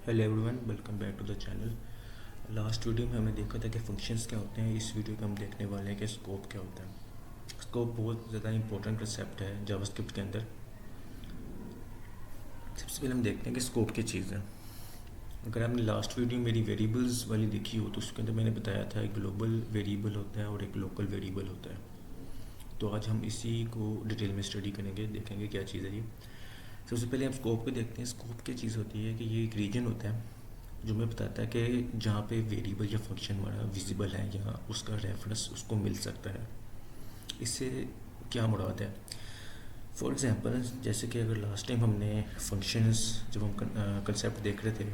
Hello everyone, welcome back to the channel. Last video में हमने देखा था कि फंक्शंस क्या होते हैं। इस वीडियो में हम देखने वाले हैं कि स्कोप क्या होता है। स्कोप बहुत ज़्यादा इंपॉर्टेंट कंसेप्ट है जावास्क्रिप्ट के अंदर। सबसे पहले हम देखते हैं कि स्कोप क्या चीज़ है। अगर आपने लास्ट वीडियो मेरी वेरिएबल्स वाली देखी हो तो उसके अंदर मैंने बताया था एक ग्लोबल वेरिएबल होता है और एक लोकल वेरिएबल होता है। तो आज हम इसी को डिटेल में स्टडी करेंगे, देखेंगे क्या चीज़ है ये। सबसे पहले हम स्कोप को देखते हैं। स्कोप क्या चीज़ होती है कि ये एक रीजन होता है जो हमें बताता है कि जहाँ पे वेरिएबल या फंक्शन हमारा विजिबल है या उसका रेफरेंस उसको मिल सकता है। इससे क्या मुराद है? फॉर एग्जांपल, जैसे कि अगर लास्ट टाइम हमने फंक्शंस जब हम कंसेप्ट देख रहे थे,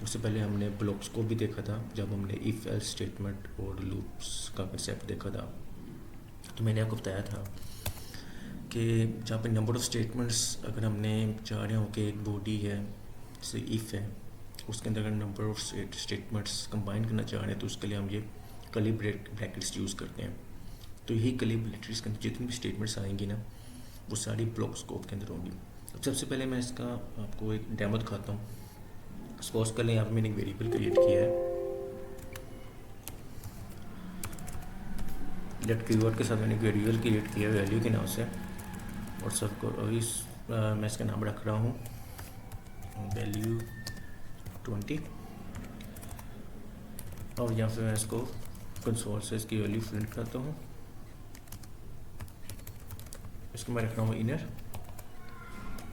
उससे पहले हमने ब्लॉक्स को भी देखा था जब हमने इफ़ एल्स स्टेटमेंट और लूप्स का कंसेप्ट देखा था। तो मैंने आपको बताया था कि जहाँ पे नंबर ऑफ़ स्टेटमेंट्स अगर हमने चाह रहे हो कि एक बॉडी है जैसे इफ़ है, उसके अंदर अगर नंबर ऑफ स्टेटमेंट्स कंबाइन करना चाह रहे हैं तो उसके लिए हम ये कर्ली ब्रैकेट्स यूज़ करते हैं। तो यही कर्ली ब्रैकेट्स के अंदर जितनी भी स्टेटमेंट्स आएंगी ना वो सारी ब्लॉक स्कोप के अंदर होंगी। अब सबसे पहले मैं इसका आपको एक डेमो दिखाता हूँ। सपोज कर लें यहाँ पर मैंने एक वेरिएबल क्रिएट किया है, लेट कीवर्ड के साथ मैंने एक वेरिएबल क्रिएट किया है वैल्यू के नाम से, और सबको इस मैं इसका नाम रख रहा हूँ वैल्यू 20। और यहाँ पे मैं इसको कंसोल से इसकी वैल्यू प्रिंट करता हूँ। इसको मैं रख रहा हूँ इनर,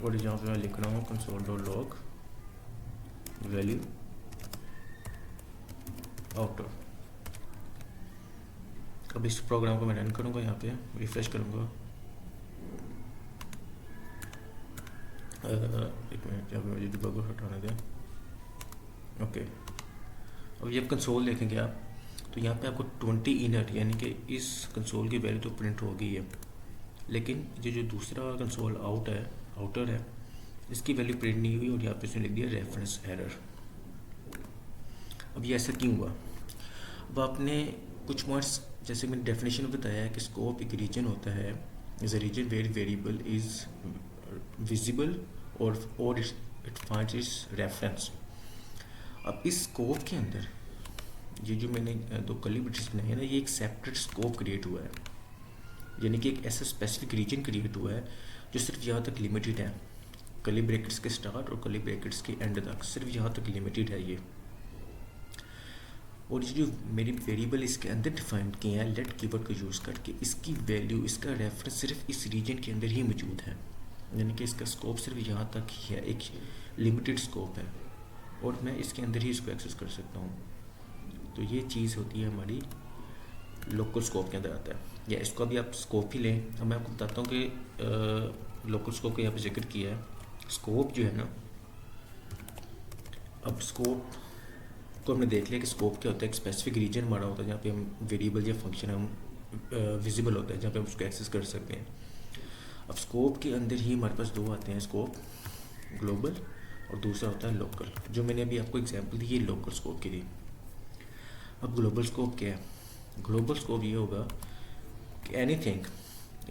और यहाँ पे मैं लिख रहा हूँ console.log वैल्यू आउटर। अब इस प्रोग्राम को मैं रन करूँगा, यहाँ पे रिफ्रेश करूँगा। एक मिनट, यहाँ पे मुझे डिबगर हटाने दें। ओके, अब ये कंसोल देखेंगे आप तो यहाँ पे आपको 20 इनर यानी कि इस कंसोल की वैल्यू तो प्रिंट हो गई है, लेकिन ये जो दूसरा कंसोल आउटर है इसकी वैल्यू प्रिंट नहीं हुई, और यहाँ पे इसने लिख दिया रेफरेंस एरर। अब ये ऐसा क्यों हुआ? अब आपने कुछ वर्ड्स, जैसे मैंने डेफिनेशन में बताया है कि स्कोप एक रीजन होता है, is a region where variable is visible और इट फाइंड्स इट्स रेफरेंस। अब इस स्कोप के अंदर ये जो मैंने दो कर्ली ब्रैकेट्स बनाए हैं ना, ये एक सेपरेट स्कोप क्रिएट हुआ है, यानी कि एक ऐसा स्पेसिफिक रीजन क्रिएट हुआ है जो सिर्फ यहाँ तक लिमिटेड है। कर्ली ब्रैकेट्स के स्टार्ट और कर्ली ब्रैकेट्स के एंड तक सिर्फ यहाँ तक लिमिटेड है ये। और ये जो मेरी वेरिएबल इसके अंदर डिफाइन किए हैं लेट कीवर्ड का यूज़ करके, इसकी वैल्यू, इसका रेफरेंस सिर्फ इस रीजन के अंदर ही मौजूद है, यानी कि इसका स्कोप सिर्फ यहाँ तक ही है, एक लिमिटेड स्कोप है, और मैं इसके अंदर ही इसको एक्सेस कर सकता हूँ। तो ये चीज़ होती है हमारी लोकल स्कोप के अंदर आता है, या इसको अभी आप स्कोप ही लें। अब मैं आपको बताता हूँ कि लोकल स्कोप का यहाँ पे जिक्र किया है। स्कोप जो है ना, अब स्कोप को हमने देख लिया कि स्कोप क्या होता है। एक स्पेसिफिक रीजन हमारा होता है जहाँ पे हम वेरिएबल या फंक्शन हम विजिबल होता है, जहाँ पे हम उसको एक्सेस कर सकते हैं। अब स्कोप के अंदर ही हमारे पास दो आते हैं, स्कोप ग्लोबल और दूसरा होता है लोकल। जो मैंने अभी आपको एग्जांपल दी ये लोकल स्कोप की थी। अब ग्लोबल स्कोप क्या है? ग्लोबल स्कोप ये होगा कि एनीथिंग,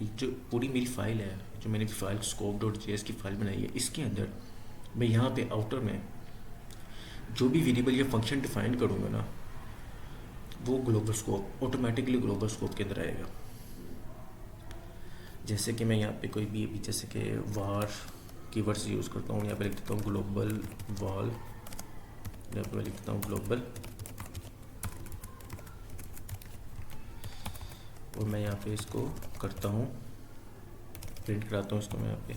जो पूरी मेरी फाइल है, जो मैंने फाइल scope.js की फाइल बनाई है, इसके अंदर मैं यहाँ पे आउटर में जो भी वेरिएबल या फंक्शन डिफाइन करूँगा ना, वो global scope automatically global scope के अंदर आएगा। जैसे कि मैं यहाँ पे कोई भी जैसे कि वार कीवर्ड्स यूज़ करता हूँ, यहाँ पे लिख देता हूँ ग्लोबल वॉल, यहाँ पे लिख देता हूँ ग्लोबल, और मैं यहाँ पे इसको करता हूँ प्रिंट कराता हूँ इसको। मैं यहाँ पे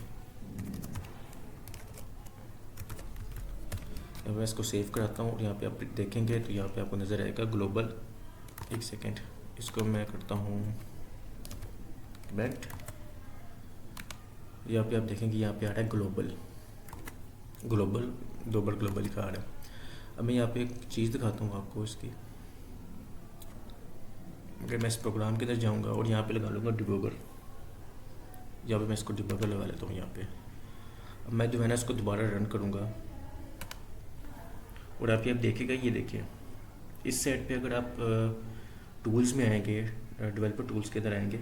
मैं इसको सेव कराता हूँ, और यहाँ पे आप देखेंगे तो यहाँ पे आपको नज़र आएगा ग्लोबल। एक सेकेंड, इसको मैं करता हूँ बैक। यहाँ पे आप देखेंगे यहाँ पे आ रहा है ग्लोबल ग्लोबल लिखा आ रहा है। अब मैं यहाँ पे एक चीज़ दिखाता हूँ आपको इसकी। अगर मैं इस प्रोग्राम के अंदर जाऊँगा और यहाँ पे लगा लूँगा डिबगर, यहाँ पे मैं इसको डिबगर लगा लेता हूँ यहाँ पे। अब मैं जो है ना इसको दोबारा रन करूँगा, और आप देखेगा, ये देखिए इस साइड पे अगर आप टूल्स में आएंगे, डेवलपर टूल्स के अंदर आएंगे,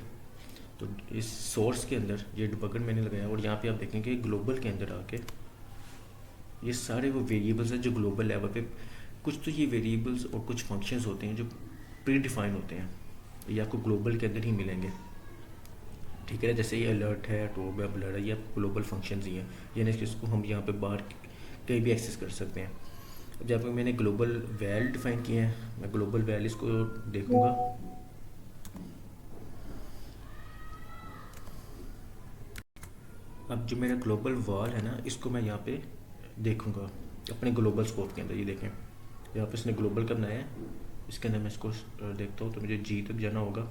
तो इस सोर्स के अंदर ये डिबगर मैंने लगाया, और यहाँ पे आप देखेंगे ग्लोबल के अंदर आके ये सारे वो वेरिएबल्स हैं जो ग्लोबल लेवल पे, कुछ तो ये वेरिएबल्स और कुछ फंक्शंस होते हैं जो प्री डिफाइन होते हैं, ये आपको ग्लोबल के अंदर ही मिलेंगे। ठीक है, जैसे ये अलर्ट है, टॉप है, ब्लर है, ये ग्लोबल फंक्शंस ही हैं, यानी कि इसको हम यहाँ पे बाहर कहीं भी एक्सेस कर सकते हैं। अब जब मैंने ग्लोबल वैल डिफाइन किए हैं, मैं ग्लोबल वैल इसको देखूँगा। अब जो मेरा ग्लोबल वॉल है ना, इसको मैं यहाँ पे देखूँगा अपने ग्लोबल स्कोप के अंदर। ये देखें, यहाँ पे इसने ग्लोबल का बनाया है, इसके अंदर मैं इसको देखता हूँ तो मुझे जी तक जाना होगा,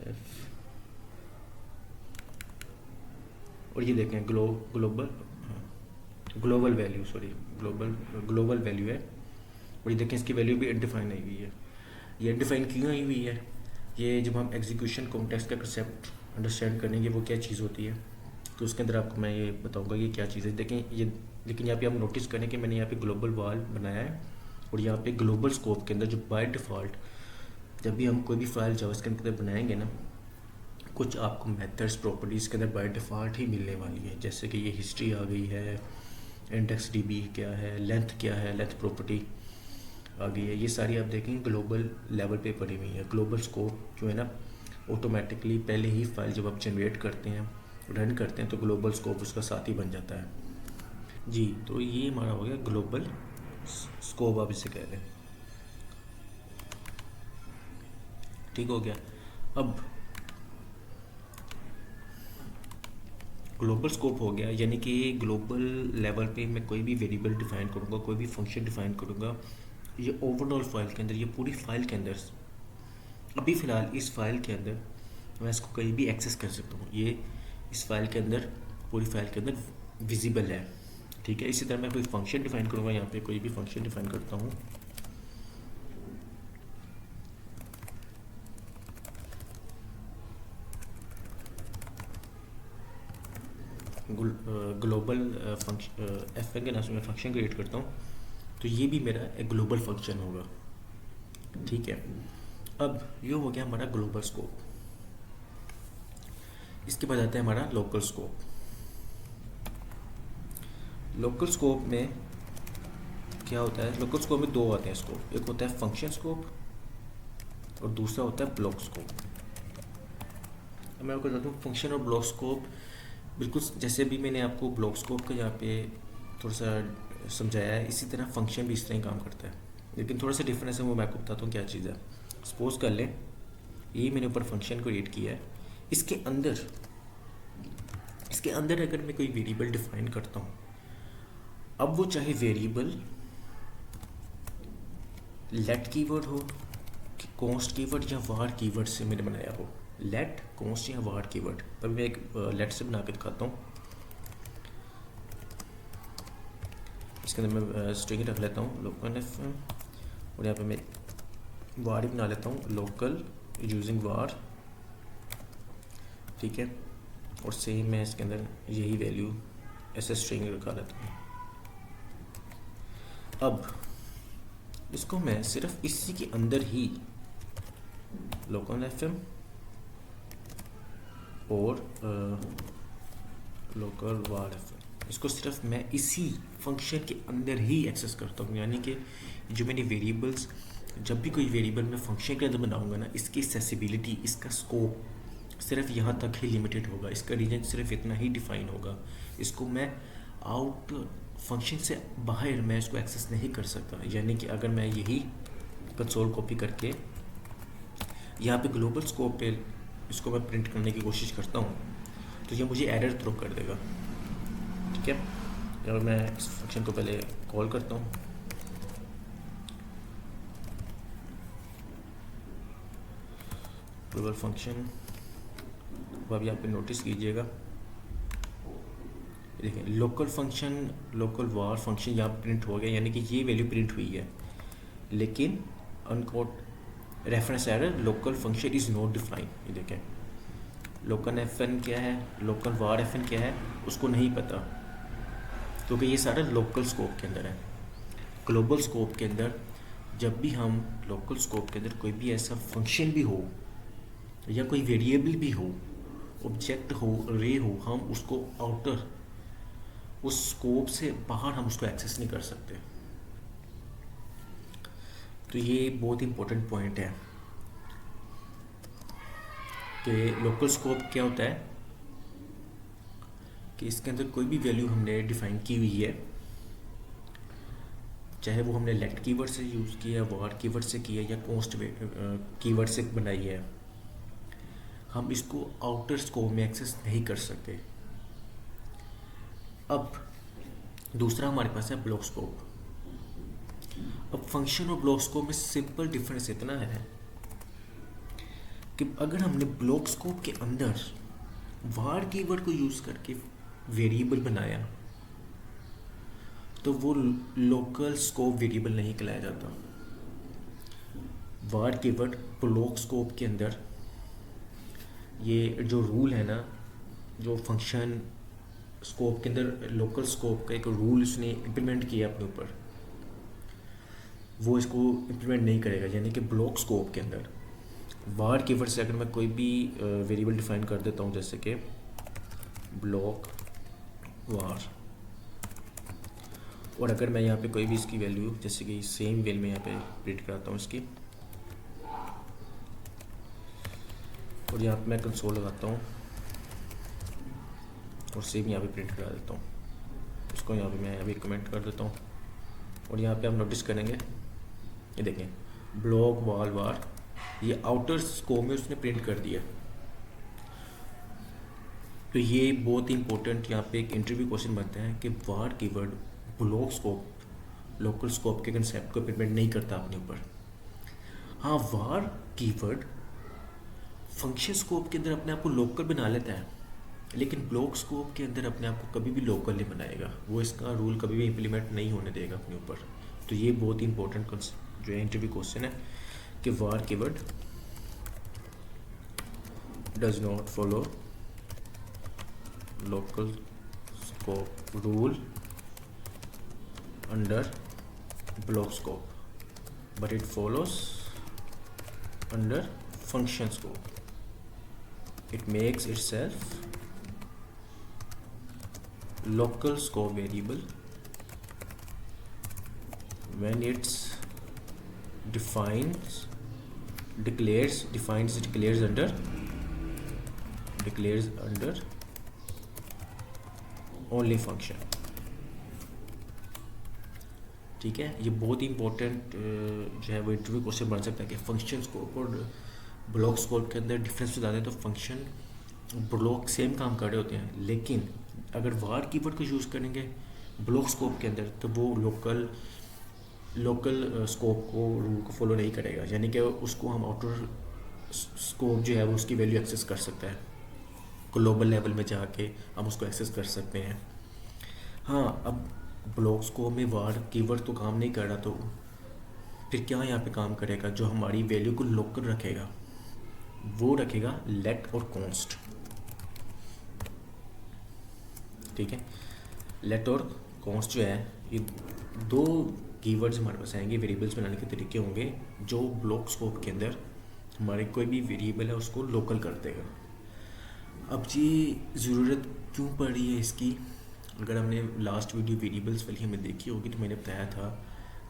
एफ, और ये देखें global global value, sorry global value है, और ये देखें इसकी वैल्यू भी अनडिफाइन आई हुई है। ये अनडिफाइन क्यों आई हुई है? ये जब हम एग्जीक्यूशन कॉन्टेक्स्ट का कंसेप्ट अंडरस्टैंड करेंगे वो क्या चीज़ होती है, तो उसके अंदर आपको मैं ये बताऊंगा ये क्या चीज़ है। देखें ये, लेकिन यहाँ पे आप नोटिस करें कि मैंने यहाँ पे ग्लोबल वॉल बनाया है, और यहाँ पे ग्लोबल स्कोप के अंदर जो बाय डिफ़ॉल्ट जब भी हम कोई भी फाइल जावास्क्रिप्ट के अंदर बनाएंगे ना, कुछ आपको मेथड्स प्रॉपर्टीज़ के अंदर बाय डिफ़ॉल्ट ही मिलने वाली है। जैसे कि ये हिस्ट्री आ गई है, इंडेक्स डीबी क्या है, लेंथ क्या है, लेंथ प्रॉपर्टी आ गई है, ये सारी आप देखेंगे ग्लोबल लेवल पे पड़ी हुई है। ग्लोबल स्कोप जो है ना, ऑटोमेटिकली पहले ही फाइल जब आप जनरेट करते हैं, रन करते हैं, तो ग्लोबल स्कोप उसका साथ ही बन जाता है जी। तो ये हमारा हो गया ग्लोबल स्कोप, आप इसे कह रहे हैं, ठीक हो गया। अब ग्लोबल स्कोप हो गया, यानी कि ग्लोबल लेवल पे मैं कोई भी वेरिएबल डिफाइन करूँगा, कोई भी फंक्शन डिफाइन करूँगा, ये ओवरऑल फाइल के अंदर, ये पूरी फाइल के अंदर, अभी फ़िलहाल इस फाइल के अंदर मैं इसको कहीं भी एक्सेस कर सकता हूँ, ये इस फाइल के अंदर, पूरी फाइल के अंदर विजिबल है। ठीक है, इसी तरह मैं कोई फंक्शन डिफाइन करूँगा, यहाँ पे कोई भी फंक्शन डिफाइन करता हूँ, ग्लोबल फंक्शन एफ एन के नाम से मैं फंक्शन क्रिएट करता हूँ, तो ये भी मेरा एक ग्लोबल फंक्शन होगा। ठीक है, अब ये हो गया हमारा ग्लोबल स्कोप। इसके बाद आता है हमारा लोकल स्कोप। लोकल स्कोप में क्या होता है? लोकल स्कोप में दो आते हैं स्कोप, एक होता है फंक्शन स्कोप और दूसरा होता है ब्लॉक स्कोप। मैं आपको बताता हूँ फंक्शन और ब्लॉक स्कोप, बिल्कुल जैसे भी मैंने आपको ब्लॉक स्कोप का यहाँ पे थोड़ा सा समझाया है, इसी तरह फंक्शन भी इस तरह ही काम करता है, लेकिन थोड़ा सा डिफरेंस है, वो मैं आपको बताता हूँ क्या चीज़ है। सपोज कर लें ये मैंने ऊपर फंक्शन क्रिएट किया है, इसके अंदर अगर मैं कोई वेरिएबल डिफाइन करता हूँ, अब वो चाहे वेरिएबल लेट कीवर्ड हो, कॉन्स्ट कीवर्ड या वार कीवर्ड से मैंने बनाया हो, लेट, कॉन्स्ट या वार कीवर्ड। अभी मैं एक लेट से बना के दिखाता हूँ। इसके अंदर मैं स्ट्रिंग रख लेता हूँ लोकल एफ, और यहाँ पे मैं वार ही बना लेता हूँ, लोकल यूजिंग वार। ठीक है, और सेम मैं इसके अंदर यही वैल्यू ऐसे स्ट्रिंग रखा लेता हूँ। अब इसको मैं सिर्फ इसी के अंदर ही लोकल एफ एम और लोकल वार एफ एम, इसको सिर्फ मैं इसी फंक्शन के अंदर ही एक्सेस करता हूँ। यानी कि जो मैंने वेरिएबल्स, जब भी कोई वेरिएबल मैं फंक्शन के अंदर बनाऊंगा ना, इसकी एक्सेसिबिलिटी, इसका स्कोप सिर्फ यहाँ तक ही लिमिटेड होगा, इसका रीजन सिर्फ इतना ही डिफाइन होगा। इसको मैं आउट फंक्शन से बाहर मैं इसको एक्सेस नहीं कर सकता। यानी कि अगर मैं यही कंसोल कॉपी करके यहाँ पे ग्लोबल स्कोप पे इसको मैं प्रिंट करने की कोशिश करता हूँ, तो ये मुझे एरर थ्रो कर देगा। ठीक है, और मैं इस फंक्शन को पहले कॉल करता हूँ, ग्लोबल फंक्शन। अब आप यहाँ पे नोटिस कीजिएगा, देखिए लोकल फंक्शन, लोकल वार फंक्शन यहाँ प्रिंट हो गया, यानी कि ये वैल्यू प्रिंट हुई है, लेकिन unquote reference error, local function is not define. ये देखें लोकल एफ एन क्या है, लोकल वार एफ एन क्या है, उसको नहीं पता, क्योंकि ये सारा लोकल स्कोप के अंदर है। ग्लोबल स्कोप के अंदर जब भी हम लोकल स्कोप के अंदर कोई भी ऐसा फंक्शन भी हो या कोई वेरिएबल भी हो, ऑब्जेक्ट हो, रे हो, हम उसको आउटर उस स्कोप से बाहर हम उसको एक्सेस नहीं कर सकते। तो ये बहुत इंपॉर्टेंट पॉइंट है कि लोकल स्कोप क्या होता है कि इसके अंदर कोई भी वैल्यू हमने डिफ़ाइन की हुई है, चाहे वो हमने लेट कीवर्ड से यूज़ किया, वार कीवर्ड से किया या कॉन्स्ट कीवर्ड से बनाई है, हम इसको आउटर स्कोप में एक्सेस नहीं कर सकते। अब दूसरा हमारे पास है ब्लॉक स्कोप। अब फंक्शन और ब्लॉक स्कोप में सिंपल डिफरेंस इतना है कि अगर हमने ब्लॉक स्कोप के अंदर वार कीवर्ड को यूज़ करके वेरिएबल बनाया तो वो लोकल स्कोप वेरिएबल नहीं कहलाया जाता। वार कीवर्ड ब्लॉक स्कोप के अंदर, ये जो रूल है ना, जो फंक्शन स्कोप के अंदर लोकल स्कोप का एक रूल उसने इम्प्लीमेंट किया अपने ऊपर, वो इसको इम्प्लीमेंट नहीं करेगा। यानी कि ब्लॉक स्कोप के अंदर वार कीवर्ड से अगर मैं कोई भी वेरिएबल डिफाइन कर देता हूँ, जैसे कि ब्लॉक वार, और अगर मैं यहाँ पे कोई भी इसकी वैल्यू जैसे कि सेम वेल में यहाँ पे प्रिंट कराता हूँ इसकी, और यहाँ पे मैं कंसोल लगाता हूँ और सेम यहाँ पे प्रिंट करा देता हूँ। इसको यहाँ पे मैं अभी कमेंट कर देता हूँ और यहाँ पे आप नोटिस करेंगे, ये देखें ब्लॉक वाल वार, ये आउटर स्कोप में उसने प्रिंट कर दिया। तो ये बहुत ही इंपॉर्टेंट यहाँ पे एक इंटरव्यू क्वेश्चन बनता है कि var keyword block scope local scope के कंसेप्ट को इम्प्लीमेंट नहीं करता अपने ऊपर। हाँ, वार कीवर्ड फंक्शन स्कोप के अंदर अपने आप को लोकल बना लेता है, लेकिन ब्लॉक स्कोप के अंदर अपने आप को कभी भी लोकल नहीं बनाएगा, वो इसका रूल कभी भी इम्प्लीमेंट नहीं होने देगा अपने ऊपर। तो ये बहुत ही इंपॉर्टेंट जो है इंटरव्यू क्वेश्चन है कि var keyword does not follow local scope rule under block scope, but it follows under function scope. It makes itself local scope variable when it's declares under only function. ठीक है, ये बहुत ही important जो है वो interview question बन सकता है कि फंक्शन स्कोप और ब्लॉक स्कोप के अंदर डिफरेंस बता दें। तो फंक्शन ब्लॉक सेम काम कर रहे होते हैं, लेकिन अगर वार कीवर्ड को यूज़ करेंगे ब्लॉक स्कोप के अंदर तो वो लोकल स्कोप को रूल को फॉलो नहीं करेगा, यानी कि उसको हम आउटर स्कोप जो है वो उसकी वैल्यू एक्सेस कर सकता है, ग्लोबल लेवल में जाके हम उसको एक्सेस कर सकते हैं। हाँ, अब ब्लॉक स्कोप में वार कीवर्ड तो काम नहीं कर रहा, तो फिर क्या यहाँ पे काम करेगा? जो हमारी वैल्यू को लोकल रखेगा वो रखेगा लेट और कॉन्स्ट। ठीक है, लेट और कॉन्स्ट जो है ये दो कीवर्ड्स हमारे पास आएंगे, वेरिएबल्स बनाने के तरीके होंगे जो ब्लॉक स्कोप के अंदर हमारे कोई भी वेरिएबल है उसको लोकल कर देगा। अब ये ज़रूरत क्यों पड़ रही है इसकी? अगर हमने लास्ट वीडियो वेरिएबल्स वाली हमें देखी होगी तो मैंने बताया था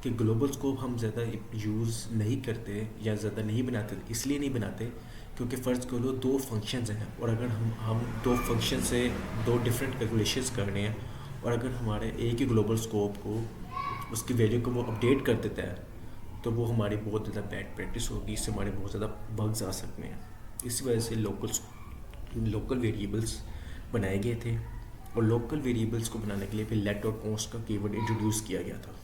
कि ग्लोबल स्कोप हम ज़्यादा यूज़ नहीं करते या ज़्यादा नहीं बनाते, इसलिए नहीं बनाते क्योंकि फ़र्ज़ कर लो दो फंक्शंस हैं और अगर हम दो फंक्शन से दो डिफरेंट कैलकुलेशंस करने हैं और अगर हमारे एक ही ग्लोबल स्कोप को उसकी वैल्यू को वो अपडेट कर देता है तो वो हमारी बहुत ज़्यादा बैड प्रैक्टिस होगी, इससे हमारे बहुत ज़्यादा बग्स आ सकते हैं। इसी वजह से लोकल वेरिएबल्स बनाए गए थे और लोकल वेरिएबल्स को बनाने के लिए फिर लेट और कॉन्स्ट का कीवर्ड इंट्रोड्यूस किया गया था।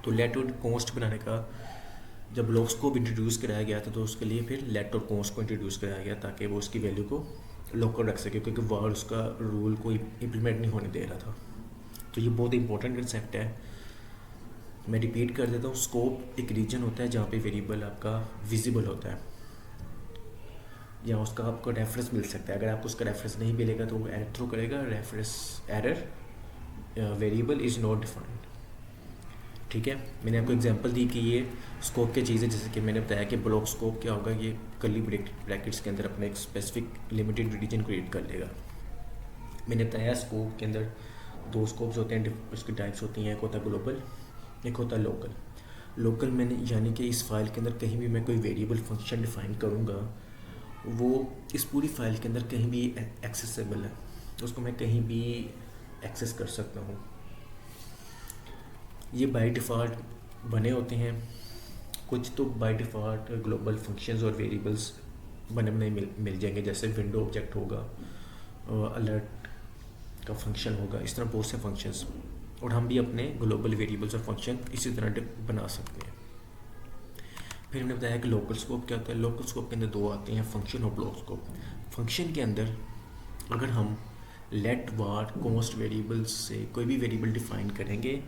तो लेट और कॉन्स्ट बनाने का जब ब्लॉक स्कोप इंट्रोड्यूस कराया गया था तो उसके लिए फिर लेट और कॉन्स्ट को इंट्रोड्यूस कराया गया ताकि वो उसकी वैल्यू को लोकल रख सके, क्योंकि वार उसका रूल को इम्प्लीमेंट नहीं होने दे रहा था। तो ये बहुत इंपॉर्टेंट कंसेप्ट है। मैं रिपीट कर देता हूँ, स्कोप एक रीजन होता है जहाँ पे वेरिएबल आपका विजिबल होता है या उसका आपको रेफरेंस मिल सकता है। अगर आपको उसका रेफरेंस नहीं मिलेगा तो वो एरर थ्रो करेगा, reference error variable is not defined. ठीक है, मैंने आपको एग्जांपल दी कि ये स्कोप की चीज़ है, जैसे कि मैंने बताया कि ब्लॉक स्कोप क्या होगा, ये कर्ली ब्रैकेट्स के अंदर अपना एक स्पेसिफिक लिमिटेड रीजन क्रिएट कर लेगा। मैंने बताया स्कोप के अंदर दो स्कोप्स होते हैं, उसकी टाइप्स होती हैं, एक होता है ग्लोबल, एक होता है लोकल। लोकल मैंने यानी कि इस फाइल के अंदर कहीं भी मैं कोई वेरिएबल फंक्शन डिफाइन करूँगा, वो इस पूरी फाइल के अंदर कहीं भी एक्सेसिबल है, उसको मैं कहीं भी एक्सेस कर सकता हूँ। ये बाय डिफ़ॉल्ट बने होते हैं, कुछ तो बाय डिफ़ॉल्ट ग्लोबल फंक्शंस और वेरिएबल्स बने बने मिल जाएंगे, जैसे विंडो ऑब्जेक्ट होगा, अलर्ट का फंक्शन होगा, इस तरह बहुत से फंक्शंस, और हम भी अपने ग्लोबल वेरिएबल्स और फंक्शन इसी तरह बना सकते हैं। फिर हमने बताया कि लोकल स्कोप क्या होता है। लोकल स्कोप के अंदर दो आते हैं, फंक्शन और ब्लॉक स्कोप। फंक्शन के अंदर अगर हम लेट वार कॉन्स्ट वेरिएबल्स से कोई भी वेरिएबल डिफाइन करेंगे,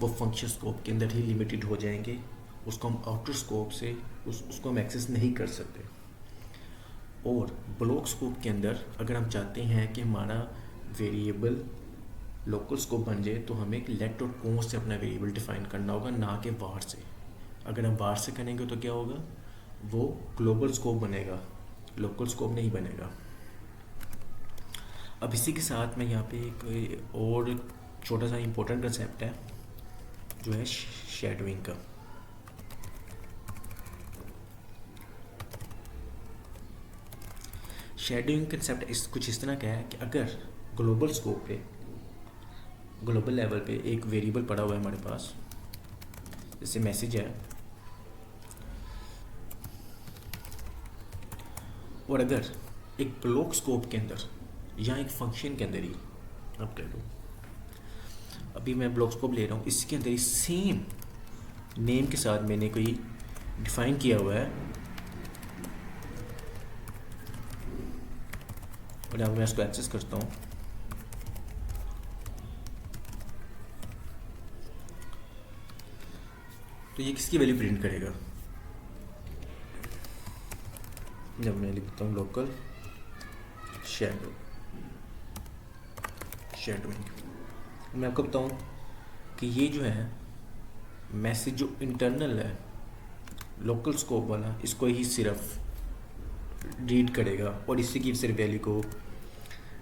वो फंक्शन स्कोप के अंदर ही लिमिटेड हो जाएंगे, उसको हम आउटर स्कोप से उसको हम एक्सेस नहीं कर सकते। और ब्लॉक स्कोप के अंदर अगर हम चाहते हैं कि हमारा वेरिएबल लोकल स्कोप बन जाए, तो हमें एक लेट और कॉन्स्ट से अपना वेरिएबल डिफाइन करना होगा, ना कि वार से। अगर हम वार से करेंगे तो क्या होगा, वो ग्लोबल स्कोप बनेगा, लोकल स्कोप नहीं बनेगा। अब इसी के साथ मैं यहाँ पे एक और छोटा सा इम्पोर्टेंट कंसेप्ट है जो है शैडोइंग का। शैडोइंग कंसेप्ट कुछ इस तरह का है कि अगर ग्लोबल स्कोप पे, ग्लोबल लेवल पे एक वेरिएबल पड़ा हुआ है हमारे पास, जैसे मैसेज है, और अगर एक ब्लॉक स्कोप के अंदर या एक फंक्शन के अंदर ही, अब कह लो अभी मैं ब्लॉक स्कोप ले रहा हूँ, इसके अंदर ही सेम नेम के साथ मैंने कोई डिफाइन किया हुआ है, और यहाँ मैं इसको एक्सेस करता हूँ, तो ये किसकी वैल्यू प्रिंट करेगा। जब मैं लिखता हूँ लोकल शैडोइंग, मैं आपको बताऊँ कि ये जो है मैसेज जो इंटरनल है लोकल स्कोप वाला, इसको ही सिर्फ रीड करेगा और इसी की सिर्फ वैल्यू को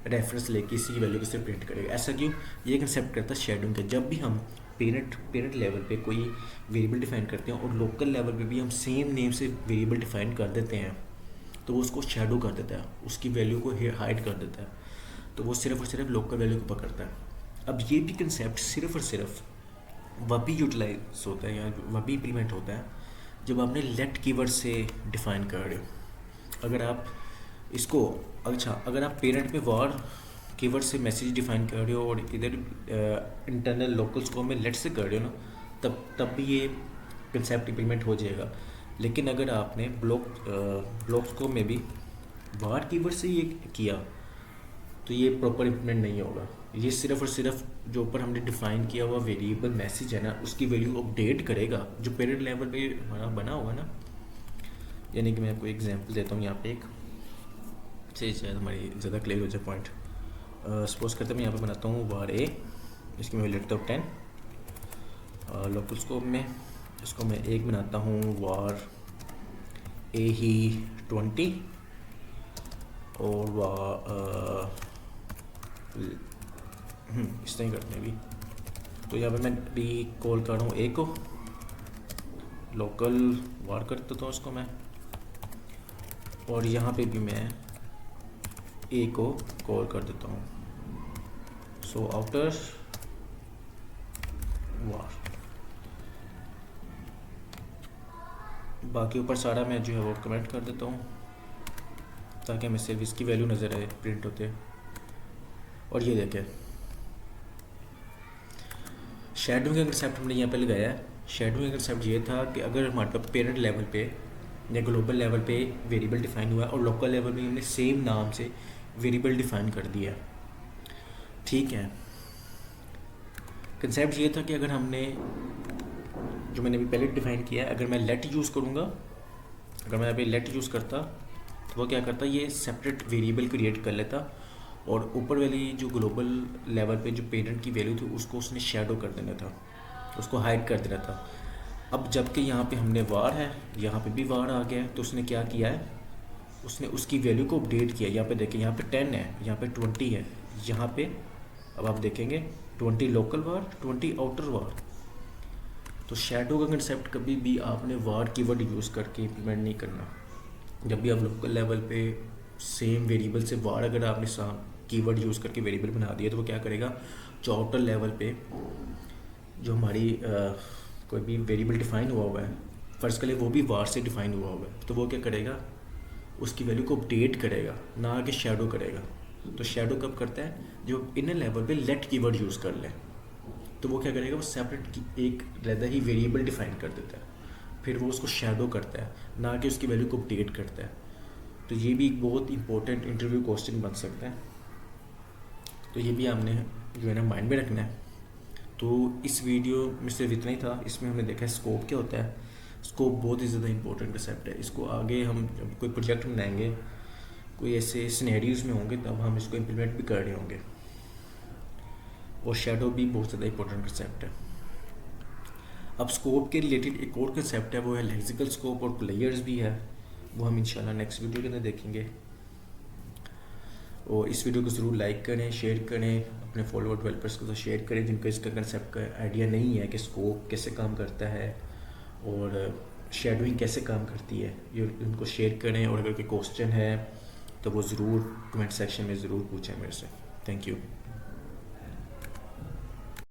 रेफरेंस लेके इसी की वैल्यू को सिर्फ प्रिंट करेगा। ऐसा क्यों, ये कंसेप्ट करता है शैडोइंग का। जब भी हम पेरेंट लेवल पे कोई वेरिएबल डिफाइन करते हैं और लोकल लेवल पे भी हम सेम नेम से वेरिएबल डिफाइन कर देते हैं, तो वो उसको शैडो कर देता है, उसकी वैल्यू को हाइड कर देता है, तो वो सिर्फ और सिर्फ लोकल वैल्यू को पकड़ता है। अब ये भी कंसेप्ट सिर्फ और सिर्फ वह भी यूटिलाइज होता है या वह भी इम्प्लीमेंट होता है जब आपने लेट कीवर्ड से डिफाइन कर रहे हो। अगर आप इसको अगर आप पेरेंट में वार कीवर्ड से मैसेज डिफाइन कर रहे हो और इधर इंटरनल लोकल स्कोप में लेट से कर रहे हो ना, तब भी ये कंसेप्ट इम्प्लीमेंट हो जाएगा। लेकिन अगर आपने ब्लॉक स्कोप में भी वार कीवर्ड से ये किया, तो ये प्रॉपर इम्प्लीमेंट नहीं होगा। ये सिर्फ और सिर्फ जो ऊपर हमने डिफाइन किया हुआ वेरिएबल मैसेज है ना, उसकी वैल्यू अपडेट करेगा जो पेरेंट लेवल पे हमारा बना हुआ ना। यानी कि मैं आपको एग्जांपल देता हूँ यहाँ पे एक से, शायद हमारी ज़्यादा क्लियर हो जाए पॉइंट। सपोज करते मैं यहाँ पे बनाता हूँ वार ए, इसकी मैं वैल्यू लेता हूँ 10। लोकल स्कोप में इसको मैं एक बनाता हूँ वार ए ही 20, और इस तरह ही करते हैं अभी। तो यहाँ पे मैं भी कॉल कर रहा हूँ ए को, लोकल वार कर देता हूँ उसको मैं, और यहाँ पे भी मैं ए को कॉल कर देता हूँ, सो आउटर वार। बाकी ऊपर सारा मैं जो है वो कमेंट कर देता हूँ ताकि हमें सिर्फ इसकी वैल्यू नज़र आए प्रिंट होते। और ये देखें शैडोइंग का कंसेप्ट हमने यहाँ पे लगाया है। शैडोइंग का कंसेप्ट ये था कि अगर हमारे पास पेरेंट लेवल पे या ग्लोबल लेवल पे वेरिएबल डिफाइन हुआ है और लोकल लेवल में हमने सेम नाम से वेरिएबल डिफाइन कर दिया, ठीक है। कंसेप्ट ये था कि अगर हमने जो मैंने अभी पहले डिफाइन किया है, अगर मैं लेट यूज़ करूँगा, अगर मैं अभी लेट यूज़ करता तो वो क्या करता, ये सेपरेट वेरिएबल क्रिएट कर लेता और ऊपर वाली जो ग्लोबल लेवल पे जो पेरेंट की वैल्यू थी उसको उसने शैडो कर देना था, उसको हाइड कर देना था। अब जबकि यहाँ पे हमने वार है, यहाँ पे भी वार आ गया है, तो उसने क्या किया है, उसने उसकी वैल्यू को अपडेट किया। यहाँ पे देखें, यहाँ पे 10 है, यहाँ पे 20 है, यहाँ पे अब आप देखेंगे 20 लोकल वार, 20 आउटर वार। तो शैडो का कंसेप्ट कभी भी आपने वार कीवर्ड यूज़ करके इम्प्लीमेंट नहीं करना। जब भी आप लोकल लेवल पे सेम वेरिएबल से वार अगर आपने कीवर्ड यूज़ करके वेरिएबल बना दिया तो वो क्या करेगा, जो आउटर लेवल पे जो हमारी कोई भी वेरिएबल डिफाइन हुआ है, फ़र्ज़ कर ले वो भी वार से डिफाइन हुआ है, तो वो क्या करेगा, उसकी वैल्यू को अपडेट करेगा, ना कि शैडो करेगा। तो शैडो कब करता है, जो इनर लेवल पे लेट कीवर्ड यूज़ कर ले, तो वो क्या करेगा, वो सेपरेट एक रहता ही वेरिएबल डिफाइन कर देता है, फिर वो उसको शैडो करता है, ना कि उसकी वैल्यू को अपडेट करता है। तो ये भी एक बहुत इंपॉर्टेंट इंटरव्यू क्वेश्चन बन सकता है, तो ये भी हमने जो है ना माइंड में रखना है। तो इस वीडियो में सिर्फ इतना ही था। इसमें हमने देखा है स्कोप क्या होता है। स्कोप बहुत ही ज़्यादा इंपॉर्टेंट कंसेप्ट है। इसको आगे हम जब कोई प्रोजेक्ट बनाएंगे, कोई ऐसे सिनेरियोज में होंगे, तब हम इसको इम्प्लीमेंट भी कर रहे होंगे। और शैडो भी बहुत ज़्यादा इंपॉर्टेंट कंसेप्ट है। अब स्कोप के रिलेटेड एक और कंसेप्ट है, वो है लेक्सिकल स्कोप, और लेयर्स भी है, वो हम इंशाल्लाह नेक्स्ट वीडियो के अंदर देखेंगे। और इस वीडियो को ज़रूर लाइक करें, शेयर करें, अपने फॉलोअर डेवलपर्स को तो शेयर करें जिनको इसका कंसेप्ट का आइडिया नहीं है कि स्कोप कैसे काम करता है और शेडोइंग कैसे काम करती है, ये उनको शेयर करें। और अगर कोई क्वेश्चन है तो वो ज़रूर कमेंट सेक्शन में ज़रूर पूछें मेरे से। Thank you.